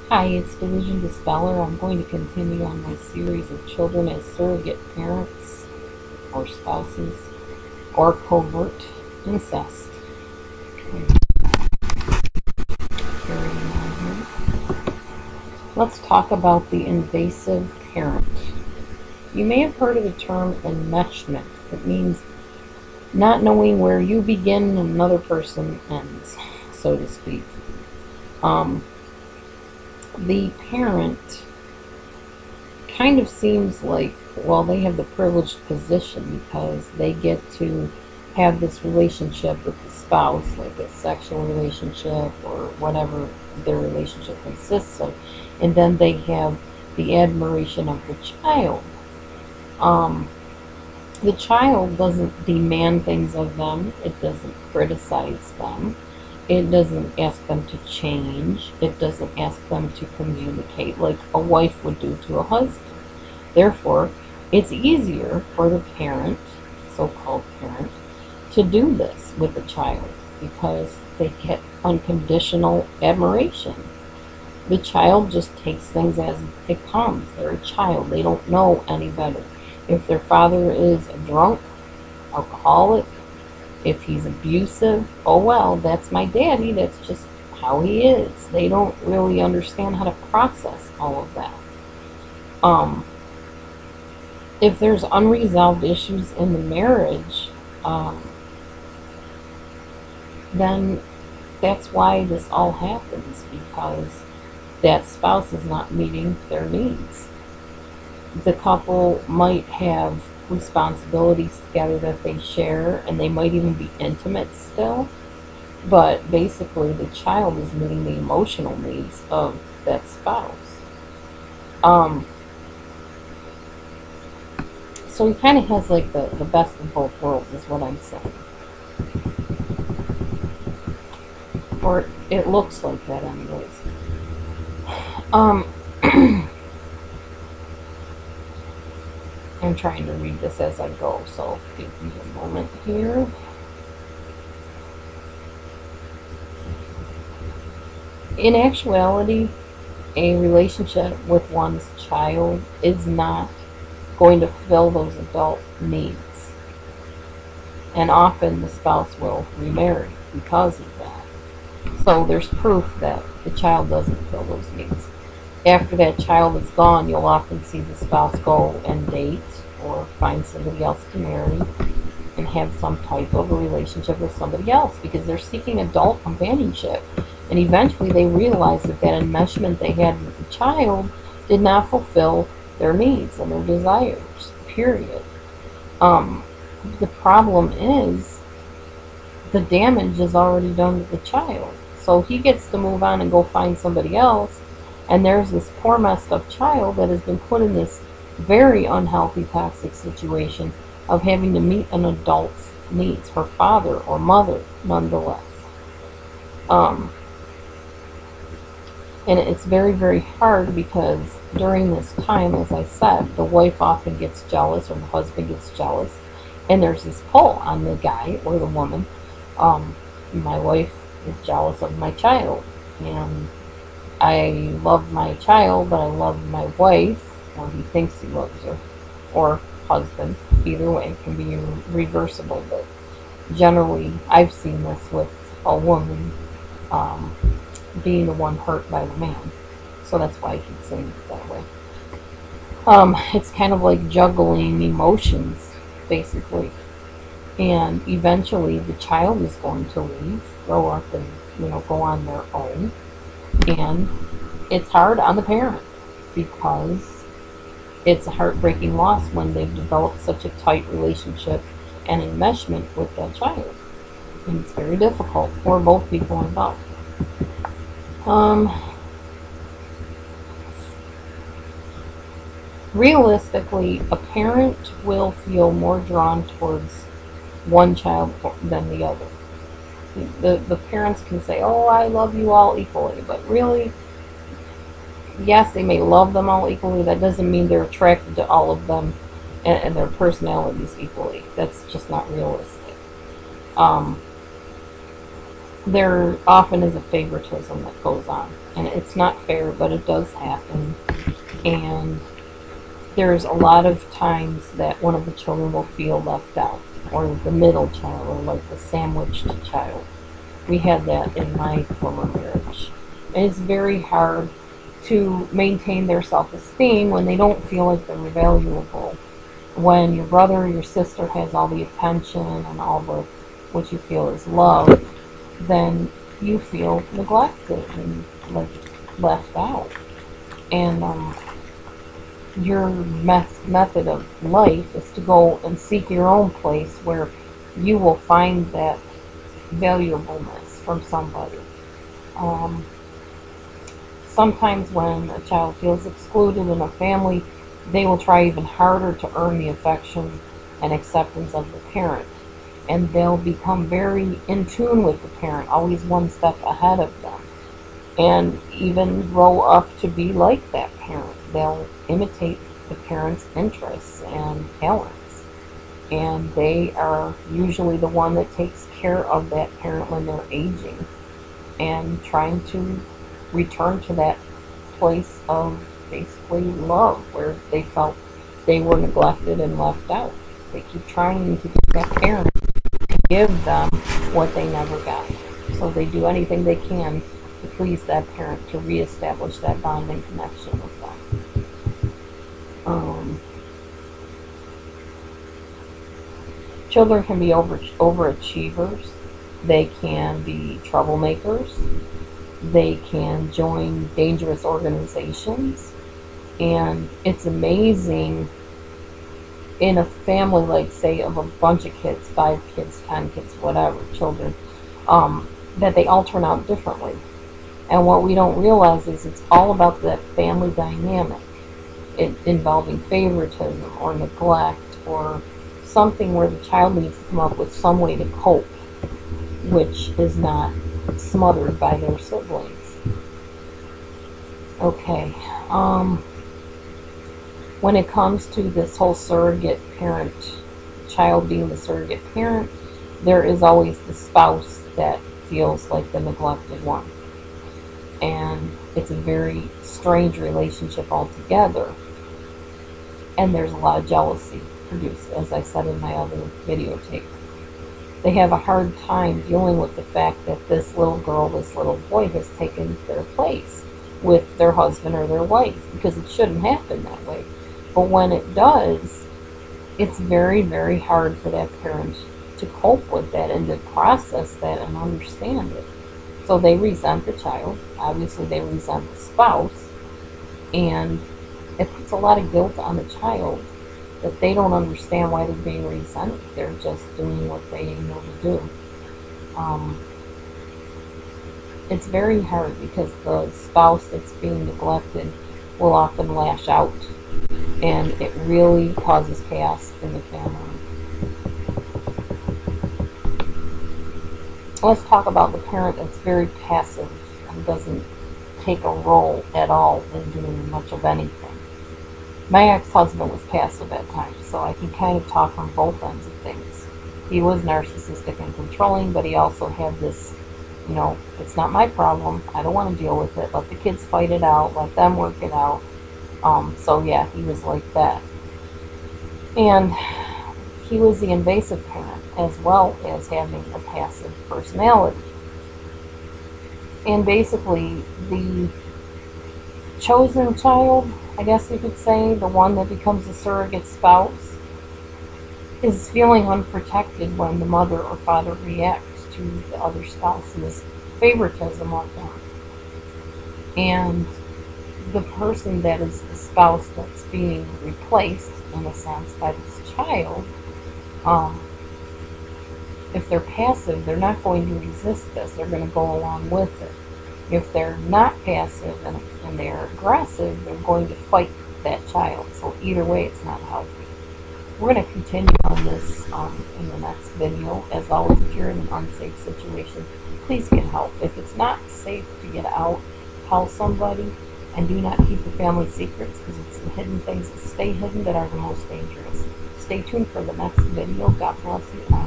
Hi, it's Delusion Dispeller. I'm going to continue on my series of children as surrogate parents or spouses or covert incest. Carrying on here. Let's talk about the invasive parent. You may have heard of the term enmeshment. It means not knowing where you begin and another person ends, so to speak. Um, the parent kind of seems like, well, they have the privileged position because they get to have this relationship with the spouse, like a sexual relationship or whatever their relationship consists of, and then they have the admiration of the child. Um, the child doesn't demand things of them, it doesn't criticize them, it doesn't ask them to change, it doesn't ask them to communicate like a wife would do to a husband. Therefore, it's easier for the parent, so-called parent, to do this with the child because they get unconditional admiration. The child just takes things as it comes. They're a child. They don't know any better. If their father is a drunk, alcoholic, if he's abusive, oh well, that's my daddy. That's just how he is. They don't really understand how to process all of that. Um, if there's unresolved issues in the marriage, um, then that's why this all happens because that spouse is not meeting their needs. The couple might have responsibilities together that they share and they might even be intimate still, but basically the child is meeting the emotional needs of that spouse. Um, so he kind of has like the best of both worlds, is what I'm saying. Or it looks like that, anyways. Um, I'm trying to read this as I go, so give me a moment here. In actuality, a relationship with one's child is not going to fill those adult needs. And often the spouse will remarry because of that. So there's proof that the child doesn't fill those needs. After that child is gone, you'll often see the spouse go and date or find somebody else to marry and have some type of a relationship with somebody else because they're seeking adult companionship. And eventually they realize that that enmeshment they had with the child did not fulfill their needs and their desires, period. Um, the problem is the damage is already done to the child. So he gets to move on and go find somebody else. And there's this poor, messed up child that has been put in this very unhealthy, toxic situation of having to meet an adult's needs, her father or mother, nonetheless. Um, and it's very, very hard because during this time, as I said, the wife often gets jealous or the husband gets jealous. And there's this pull on the guy or the woman. My wife is jealous of my child. And I love my child, but I love my wife, or he thinks he loves her, or husband. Either way, it can be reversible, but generally, I've seen this with a woman um, being the one hurt by the man. So that's why I keep saying it that way. It's kind of like juggling emotions, basically. And eventually, the child is going to leave, grow up, and go on their own. And it's hard on the parent because it's a heartbreaking loss when they've developed such a tight relationship and enmeshment with that child. And it's very difficult for both people involved. Um, Realistically, a parent will feel more drawn towards one child than the other. The parents can say, "Oh, I love you all equally," but really, yes, they may love them all equally. That doesn't mean they're attracted to all of them and their personalities equally. That's just not realistic. Um, there often is a favoritism that goes on. And it's not fair, but it does happen. And there's a lot of times that one of the children will feel left out, or the middle child, or like the sandwiched child. We had that in my former marriage. And it's very hard to maintain their self-esteem when they don't feel like they're valuable. When your brother or your sister has all the attention and all the what you feel is love, then you feel neglected and like left out. And your method of life is to go and seek your own place where you will find that valuableness from somebody. Um, Sometimes when a child feels excluded in a family, they will try even harder to earn the affection and acceptance of the parent. And they'll become very in tune with the parent, always one step ahead of them. And even grow up to be like that parent. They'll imitate the parent's interests and talents. And they are usually the one that takes care of that parent when they're aging and trying to return to that place of basically love where they felt they were neglected and left out. They keep trying to get that parent to give them what they never got. So they do anything they can to please that parent, to reestablish that bond and connection with them. Children can be overachievers. They can be troublemakers. They can join dangerous organizations. And it's amazing in a family, like say of a bunch of kids, 5 kids, 10 kids, whatever, children, that they all turn out differently. And what we don't realize is it's all about that family dynamic, involving favoritism or neglect or something where the child needs to come up with some way to cope, which is not smothered by their siblings. Okay. When it comes to this whole surrogate parent, child being the surrogate parent, there is always the spouse that feels like the neglected one. And it's a very strange relationship altogether. And there's a lot of jealousy produced, as I said in my other videotape. They have a hard time dealing with the fact that this little girl, this little boy has taken their place with their husband or their wife, because it shouldn't happen that way. But when it does, it's very, very hard for that parent to cope with that and to process that and understand it. So they resent the child. Obviously, they resent the spouse. And it puts a lot of guilt on the child that they don't understand why they're being resented. They're just doing what they know to do. It's very hard because the spouse that's being neglected will often lash out, and it really causes chaos in the family. Let's talk about the parent that's very passive and doesn't take a role at all in doing much of anything. My ex-husband was passive at times, so I can kind of talk from both ends of things. He was narcissistic and controlling, but he also had this, it's not my problem. I don't want to deal with it. Let the kids fight it out. Let them work it out. So yeah, he was like that. And he was the invasive parent as well as having a passive personality. And basically, the chosen child, I guess you could say, the one that becomes a surrogate spouse, is feeling unprotected when the mother or father reacts to the other spouse's favoritism of them. And the person that is the spouse that's being replaced, in a sense, by this child, if they're passive, they're not going to resist this. They're going to go along with it. If they're not passive and they're aggressive, they're going to fight that child. So either way, it's not healthy. We're going to continue on this in the next video. As always, if you're in an unsafe situation, please get help. If it's not safe to get out, tell somebody, and do not keep the family secrets, because it's the hidden things that stay hidden that are the most dangerous. Stay tuned for the next video. God bless you all.